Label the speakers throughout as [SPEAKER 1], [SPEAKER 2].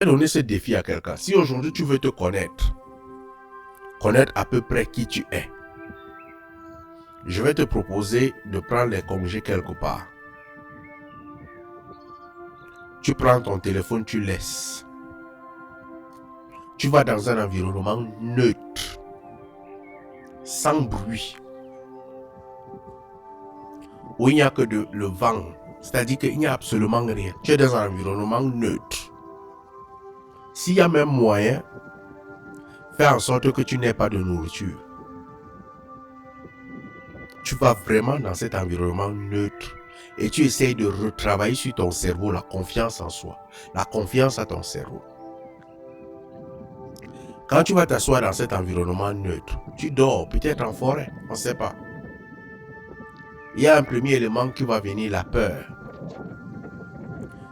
[SPEAKER 1] Je vais donner ce défi à quelqu'un. Si aujourd'hui tu veux te connaître à peu près qui tu es, je vais te proposer de prendre les congés quelque part. Tu prends ton téléphone, tu laisses. Tu vas dans un environnement neutre, sans bruit, où il n'y a que le vent, c'est-à-dire qu'il n'y a absolument rien. Tu es dans un environnement neutre. S'il y a même moyen, fais en sorte que tu n'aies pas de nourriture. Tu vas vraiment dans cet environnement neutre et tu essayes de retravailler sur ton cerveau la confiance en soi, la confiance à ton cerveau. Quand tu vas t'asseoir dans cet environnement neutre, tu dors peut-être en forêt, on ne sait pas. Il y a un premier élément qui va venir, la peur.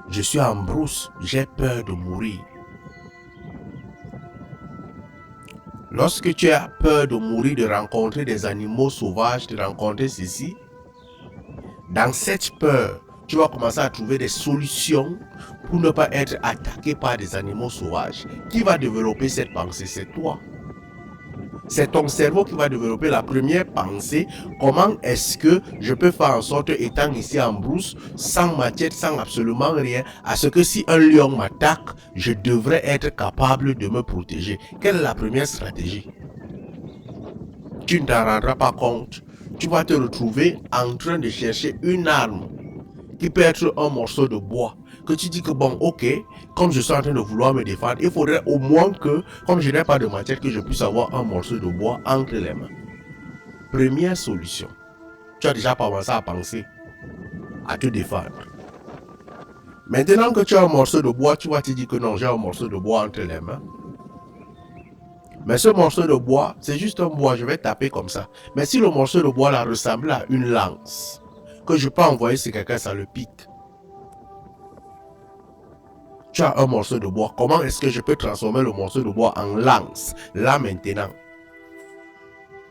[SPEAKER 1] Je suis en brousse, j'ai peur de mourir. Lorsque tu as peur de mourir, de rencontrer des animaux sauvages, de rencontrer ceci, dans cette peur, tu vas commencer à trouver des solutions pour ne pas être attaqué par des animaux sauvages. Qui va développer cette pensée? C'est toi. C'est ton cerveau qui va développer la première pensée. Comment est-ce que je peux faire en sorte, étant ici en brousse, sans matière, sans absolument rien, à ce que si un lion m'attaque, je devrais être capable de me protéger? Quelle est la première stratégie? Tu ne t'en rendras pas compte. Tu vas te retrouver en train de chercher une arme qui peut être un morceau de bois. Que tu dis que bon, ok, comme je suis en train de vouloir me défendre, il faudrait au moins que, comme je n'ai pas de matière, que je puisse avoir un morceau de bois entre les mains. Première solution. Tu as déjà commencé à penser à te défendre. Maintenant que tu as un morceau de bois, tu vas te dire que non, j'ai un morceau de bois entre les mains. Mais ce morceau de bois, c'est juste un bois, je vais taper comme ça. Mais si le morceau de bois là ressemble à une lance, que je peux envoyer sur quelqu'un, ça le pique. Tu as un morceau de bois, comment est-ce que je peux transformer le morceau de bois en lance? Là maintenant,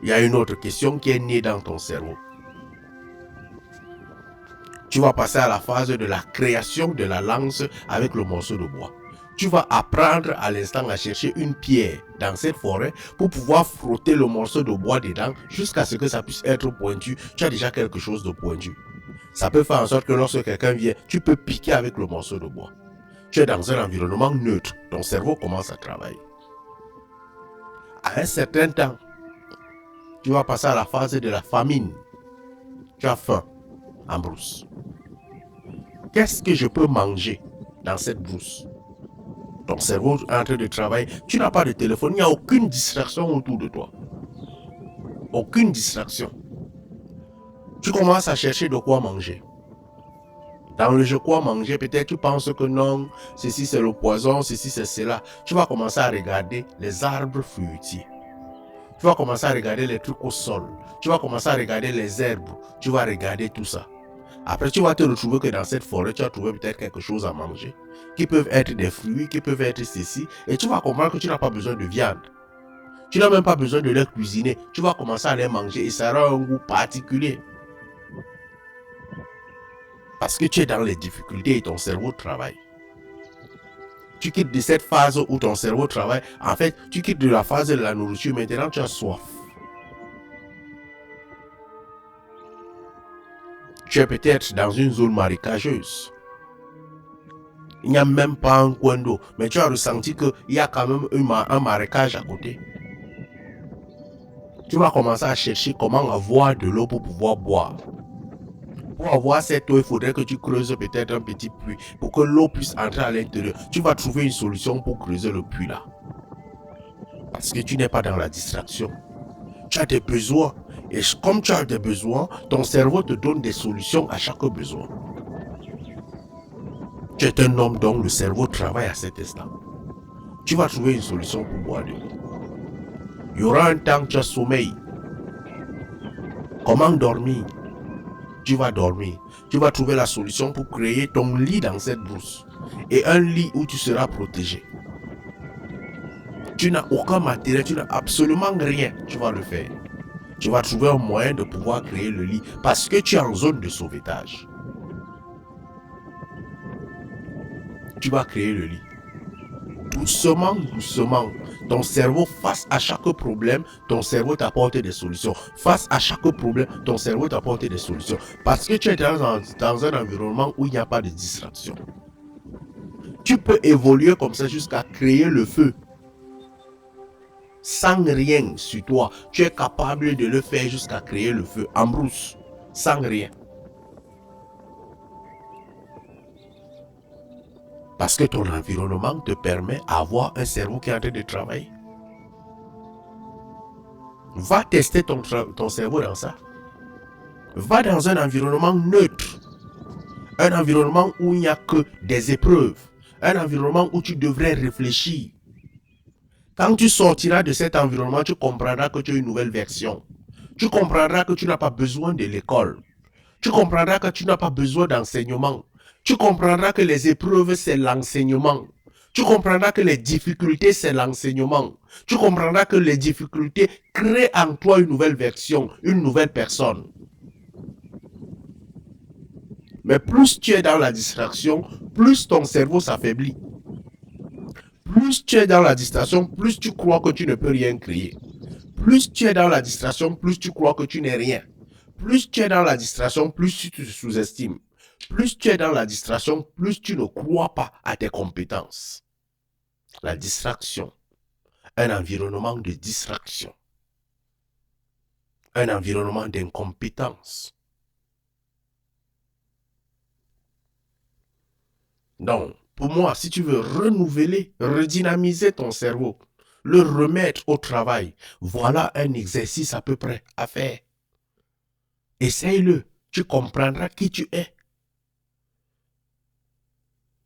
[SPEAKER 1] il y a une autre question qui est née dans ton cerveau. Tu vas passer à la phase de la création de la lance avec le morceau de bois. Tu vas apprendre à l'instant à chercher une pierre dans cette forêt pour pouvoir frotter le morceau de bois dedans jusqu'à ce que ça puisse être pointu. Tu as déjà quelque chose de pointu. Ça peut faire en sorte que lorsque quelqu'un vient, tu peux piquer avec le morceau de bois. Tu es dans un environnement neutre. Ton cerveau commence à travailler. À un certain temps, tu vas passer à la phase de la famine. Tu as faim en brousse. Qu'est-ce que je peux manger dans cette brousse? Ton cerveau est en train de travailler. Tu n'as pas de téléphone. Il n'y a aucune distraction autour de toi. Aucune distraction. Tu commences à chercher de quoi manger. Dans le je crois manger, peut-être tu penses que non, ceci c'est le poison, ceci c'est cela. Tu vas commencer à regarder les arbres fruitiers. Tu vas commencer à regarder les trucs au sol. Tu vas commencer à regarder les herbes. Tu vas regarder tout ça. Après, tu vas te retrouver que dans cette forêt, tu as trouvé peut-être quelque chose à manger, qui peuvent être des fruits, qui peuvent être ceci. Et tu vas comprendre que tu n'as pas besoin de viande. Tu n'as même pas besoin de les cuisiner. Tu vas commencer à les manger et ça aura un goût particulier. Parce que tu es dans les difficultés et ton cerveau travaille. Tu quittes de cette phase où ton cerveau travaille. En fait, tu quittes de la phase de la nourriture. Maintenant, tu as soif. Tu es peut-être dans une zone marécageuse. Il n'y a même pas un coin d'eau. Mais tu as ressenti qu'il y a quand même un marécage à côté. Tu vas commencer à chercher comment avoir de l'eau pour pouvoir boire. Pour avoir cette eau, il faudrait que tu creuses peut-être un petit puits pour que l'eau puisse entrer à l'intérieur. Tu vas trouver une solution pour creuser le puits là. Parce que tu n'es pas dans la distraction. Tu as des besoins. Et comme tu as des besoins, ton cerveau te donne des solutions à chaque besoin. Tu es un homme dont le cerveau travaille à cet instant. Tu vas trouver une solution pour boire de l'eau. Il y aura un temps que tu as sommeil. Comment dormir? Tu vas dormir. Tu vas trouver la solution pour créer ton lit dans cette brousse. Et un lit où tu seras protégé. Tu n'as aucun matériel, tu n'as absolument rien. Tu vas le faire. Tu vas trouver un moyen de pouvoir créer le lit parce que tu es en zone de sauvetage. Tu vas créer le lit. doucement, doucement, ton cerveau, face à chaque problème, ton cerveau t'apporte des solutions. Face à chaque problème, ton cerveau t'apporte des solutions. Parce que tu es dans un environnement où il n'y a pas de distraction. Tu peux évoluer comme ça jusqu'à créer le feu. Sans rien sur toi, tu es capable de le faire jusqu'à créer le feu en brousse, sans rien. Parce que ton environnement te permet d'avoir un cerveau qui est en train de travailler. Va tester ton cerveau dans ça. Va dans un environnement neutre. Un environnement où il n'y a que des épreuves. Un environnement où tu devrais réfléchir. Quand tu sortiras de cet environnement, tu comprendras que tu as une nouvelle version. Tu comprendras que tu n'as pas besoin de l'école. Tu comprendras que tu n'as pas besoin d'enseignement. Tu comprendras que les épreuves, c'est l'enseignement. Tu comprendras que les difficultés, c'est l'enseignement. Tu comprendras que les difficultés créent en toi une nouvelle version, une nouvelle personne. Mais plus tu es dans la distraction, plus ton cerveau s'affaiblit. Plus tu es dans la distraction, plus tu crois que tu ne peux rien créer. Plus tu es dans la distraction, plus tu crois que tu n'es rien. Plus tu es dans la distraction, plus tu te sous-estimes. Plus tu es dans la distraction, plus tu ne crois pas à tes compétences. La distraction, un environnement de distraction, un environnement d'incompétence. Donc, pour moi, si tu veux renouveler, redynamiser ton cerveau, le remettre au travail, voilà un exercice à peu près à faire. Essaye-le, tu comprendras qui tu es.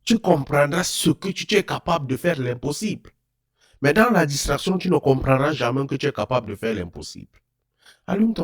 [SPEAKER 1] Tu comprendras ce que tu es capable de faire, l'impossible. Mais dans la distraction, tu ne comprendras jamais que tu es capable de faire l'impossible. Allume ton